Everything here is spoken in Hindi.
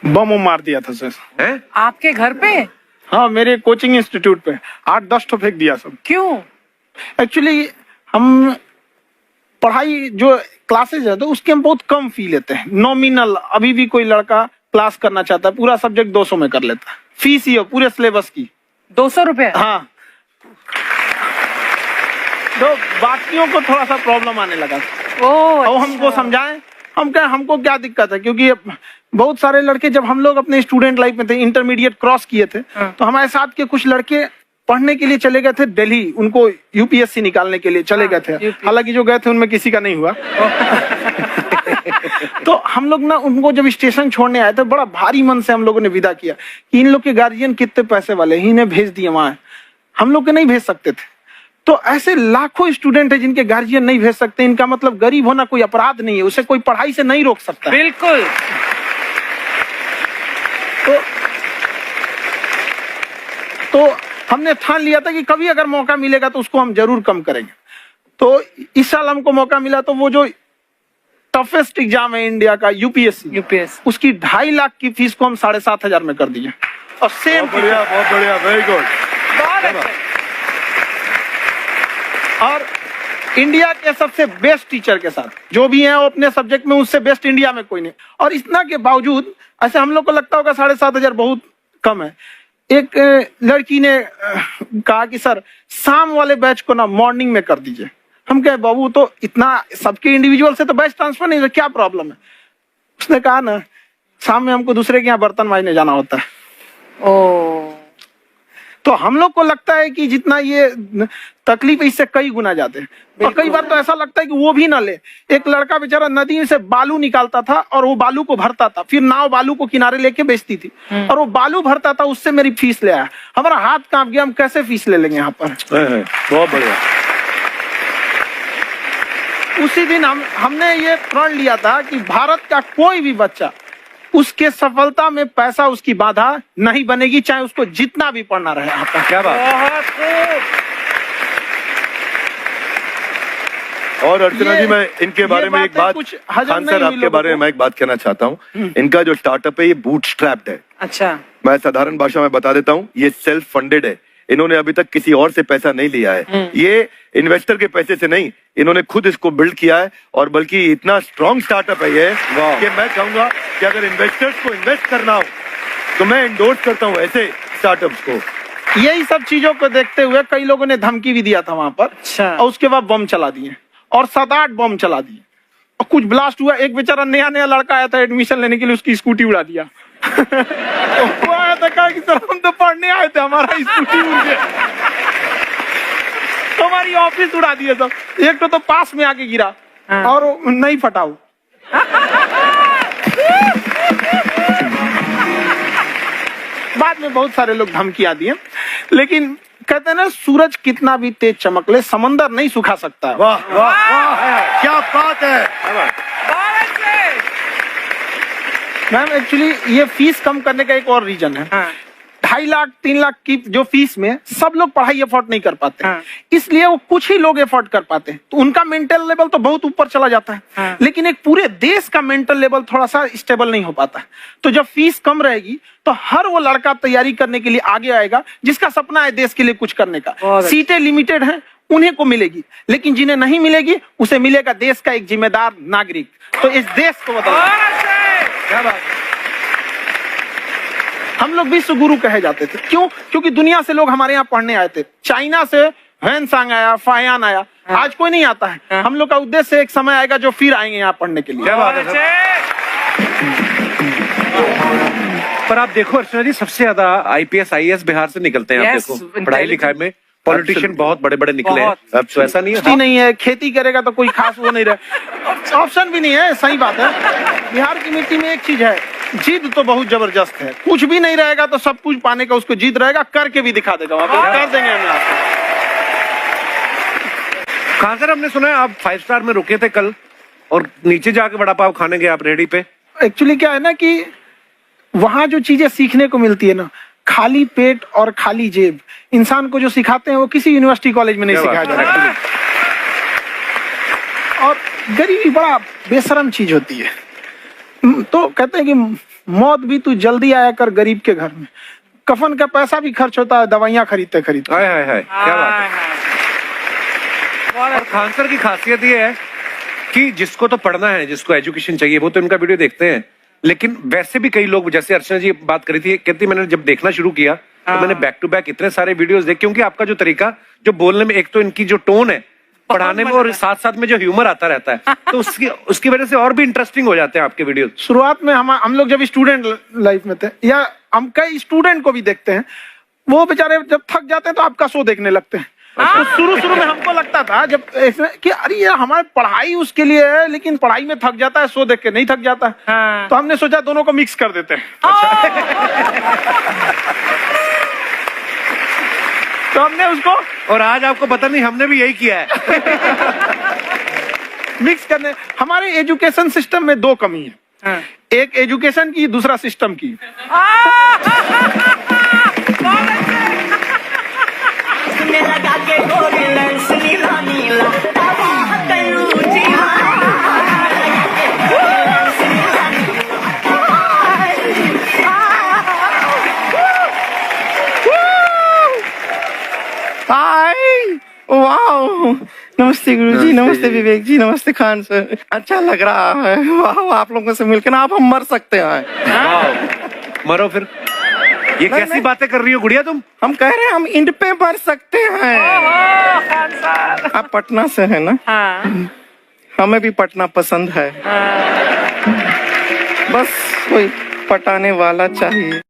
बम मार दिया था सर। हैं? आपके घर पे? हाँ, मेरे कोचिंग इंस्टीट्यूट पे 8-10 ठो फेंक दिया सब। क्यों? एक्चुअली हम पढ़ाई जो क्लासेज है तो उसके हम बहुत कम फी लेते हैं, नॉमिनल। अभी भी कोई लड़का क्लास करना चाहता है, पूरा सब्जेक्ट 200 में कर लेता है, फीस ही हो पूरे सिलेबस की 200 रुपए? हाँ, तो बाकियों को थोड़ा सा प्रॉब्लम आने लगा। और हमको समझाएं, हम क्या, हमको क्या दिक्कत है, क्योंकि बहुत सारे लड़के जब हम लोग अपने स्टूडेंट लाइफ में थे, इंटरमीडिएट क्रॉस किए थे, तो हमारे साथ के कुछ लड़के पढ़ने के लिए चले गए थे दिल्ली, उनको यूपीएससी निकालने के लिए चले गए थे। हालांकि जो गए थे उनमें किसी का नहीं हुआ। तो हम लोग ना उनको जब स्टेशन छोड़ने आए थे, बड़ा भारी मन से हम लोगों ने विदा किया कि इन लोग के गार्जियन कितने पैसे वाले, इन्हें भेज दिए वहां, हम लोग के नहीं भेज सकते थे। तो ऐसे लाखों स्टूडेंट है जिनके गार्जियन नहीं भेज सकते। इनका मतलब गरीब होना कोई अपराध नहीं है, उसे कोई पढ़ाई से नहीं रोक सकता। बिल्कुल। तो हमने ठान लिया था कि कभी अगर मौका मिलेगा तो उसको हम जरूर कम करेंगे। तो इस साल हमको मौका मिला, तो वो जो टफेस्ट एग्जाम है इंडिया का, यूपीएससी, उसकी 2.5 लाख की फीस को हम 7,500 में कर दिए। और सेम, बहुत बढ़िया, वेरी गुड। और इंडिया के सबसे बेस्ट टीचर के साथ, जो भी हैं वो अपने सब्जेक्ट में उससे बेस्ट इंडिया में कोई नहीं। और इतना के बावजूद, ऐसे हम लोग को लगता होगा 7,500 बहुत कम है, एक लड़की ने कहा कि सर शाम वाले बैच को ना मॉर्निंग में कर दीजिए। हम कहे बाबू तो इतना सबके इंडिविजुअल से तो बैच ट्रांसफर नहीं, तो क्या प्रॉब्लम है? उसने कहा ना शाम में हमको दूसरे के यहाँ बर्तन मांजने जाना होता है। तो हम लोग को लगता है कि जितना ये तकलीफ इससे कई गुना ज्यादा है। और कई बार तो ऐसा लगता है कि वो भी ना ले। एक लड़का बेचारा नदी से बालू निकालता था और वो बालू को भरता था, फिर नाव बालू को किनारे लेके बेचती थी, और वो बालू भरता था, उससे मेरी फीस ले आया। हमारा हाथ कांप गया, हम कैसे फीस ले लेंगे यहाँ पर। बहुत बढ़िया। उसी दिन हमने ये प्रण लिया था कि भारत का कोई भी बच्चा, उसके सफलता में पैसा उसकी बाधा नहीं बनेगी, चाहे उसको जितना भी पढ़ना रहे। आपका क्या बात। और अर्चना जी, मैं इनके बारे में एक बात, खान सर आपके बारे में मैं एक बात कहना चाहता हूँ। इनका जो स्टार्टअप है ये बूटस्ट्रैप्ड है। अच्छा। मैं साधारण भाषा में बता देता हूँ, ये सेल्फ फंडेड है। इन्होंने अभी तक किसी और से पैसा नहीं लिया है, ये इन्वेस्टर के पैसे से नहीं, इन्होंने खुद इसको बिल्ड किया है। और बल्कि इतना स्ट्रॉन्ग स्टार्टअप है ये कि मैं कहूंगा कि अगर इन्वेस्टर्स को इन्वेस्ट करना हो तो मैं इंडोर्स करता हूँ ऐसे स्टार्टअप्स को। यही सब चीजों को देखते हुए कई लोगों ने धमकी भी दिया था वहां पर। अच्छा। और उसके बाद बम चला दिए, और 7-8 बम चला दिए, और कुछ ब्लास्ट हुआ। एक बेचारा नया लड़का आया था एडमिशन लेने के लिए, उसकी स्कूटी उड़ा दिया। वो आया था, कहा कि सर हम तो पढ़ने आए थे, हमारा स्कूटी उड़ गया। तो हमारी ऑफिस उड़ा दिए सब। एक तो पास में आके गिरा और नहीं फटा वो। बाद में बहुत सारे लोग धमकियां दिए, लेकिन कहते हैं ना, सूरज कितना भी तेज चमक ले, समंदर नहीं सुखा सकता। वाह वाह वाह, क्या बात है। मैम एक्चुअली ये फीस कम करने का एक और रीजन है। 2.5 लाख 3 लाख की जो फीस में सब लोग पढ़ाई एफोर्ड नहीं कर पाते, इसलिए वो कुछ ही लोग एफोर्ड कर पाते हैं, तो उनका मेंटल लेवल तो बहुत ऊपर चला जाता है। लेकिन एक पूरे देश का मेंटल लेवल थोड़ा सा स्टेबल नहीं हो पाता। तो जब फीस कम रहेगी तो हर वो लड़का तैयारी करने के लिए आगे आएगा जिसका सपना है देश के लिए कुछ करने का। सीटें लिमिटेड हैं, उन्हें को मिलेगी, लेकिन जिन्हें नहीं मिलेगी उसे मिलेगा देश का एक जिम्मेदार नागरिक। तो इस देश को बदलना। हम लोग विश्व गुरु कहे जाते थे, क्यों? क्योंकि दुनिया से लोग हमारे यहाँ पढ़ने आए थे। चाइना से ह्वेनसांग आया, फायान आया, आज कोई नहीं आता है। हम लोग का उद्देश्य एक समय आएगा जो फिर आएंगे यहाँ पढ़ने के लिए। क्या बात है। पर आप देखो अर्चना जी, सबसे ज्यादा IPS IAS बिहार से निकलते हैं। आप देखो पढ़ाई लिखाई में पॉलिटिशियन बहुत बड़े बड़े निकले हैं। अब तो ऐसा नहीं है। नहीं है, खेती करेगा तो कोई खास वो नहीं रहे, ऑप्शन भी नहीं है। सही बात है। बिहार की मिट्टी में एक चीज है, जिद तो बहुत जबरदस्त है। कुछ भी नहीं रहेगा तो सब कुछ पाने का उसको जिद रहेगा, करके भी दिखा देगा, कर देंगे हमें आपको। कहाँ सर, हमने सुना है आप 5 स्टार में रुके थे कल, और नीचे जाके वड़ा पाव खाने गए आप रेडी पे। एक्चुअली क्या है ना कि वहां जो चीजें सीखने को मिलती है ना, खाली पेट और खाली जेब इंसान को जो सिखाते हैं वो किसी यूनिवर्सिटी कॉलेज में नहीं सिखाया जाता। और गरीबी बड़ा बेशरम चीज होती है। तो कहते हैं कि मौत भी तू जल्दी आया कर गरीब के घर में, कफन का पैसा भी खर्च होता है दवाइयां खरीदते खरीदते। हाय हाय हाय, क्या बात है। और खान सर की खासियत ये है कि जिसको तो पढ़ना है, जिसको एजुकेशन चाहिए, वो तो इनका वीडियो देखते हैं, लेकिन वैसे भी कई लोग, जैसे अर्चना जी बात करी थी, कहती मैंने जब देखना शुरू किया तो मैंने बैक टू बैक इतने सारे वीडियोस देखे, क्योंकि आपका जो तरीका जो बोलने में, एक तो इनकी जो टोन है पढ़ाने में, और साथ साथ में जो ह्यूमर आता रहता है, तो उसकी वजह से और भी इंटरेस्टिंग हो जाते हैं आपके वीडियो। शुरुआत में हम लोग जब स्टूडेंट लाइफ में थे, या हम कई स्टूडेंट को भी देखते हैं, वो बेचारे जब थक जाते हैं तो आपका शो देखने लगते हैं। तो शुरू में हमको लगता था जब कि अरे यार हमारी पढ़ाई उसके लिए है, लेकिन पढ़ाई में थक जाता है, शो देख के नहीं थक जाता। तो हमने सोचा दोनों को मिक्स कर देते हैं। तो हमने उसको, और आज आपको पता नहीं हमने भी यही किया है। मिक्स करने। हमारे एजुकेशन सिस्टम में दो कमी है, एक एजुकेशन की, दूसरा सिस्टम की। लगा के गोरी लेंस नीला नीला हाय, वाह, नमस्ते गुरुजी, नमस्ते विवेक जी, नमस्ते खान सर। अच्छा लग रहा है, वाह, आप लोगों से मिलकर ना अब हम मर सकते हैं। मरो फिर। ये कैसी बातें कर रही हो गुड़िया तुम? हम कह रहे हैं हम इंड पे मर सकते हैं। आप पटना से है ना? हमें भी पटना पसंद है, बस कोई पटाने वाला चाहिए।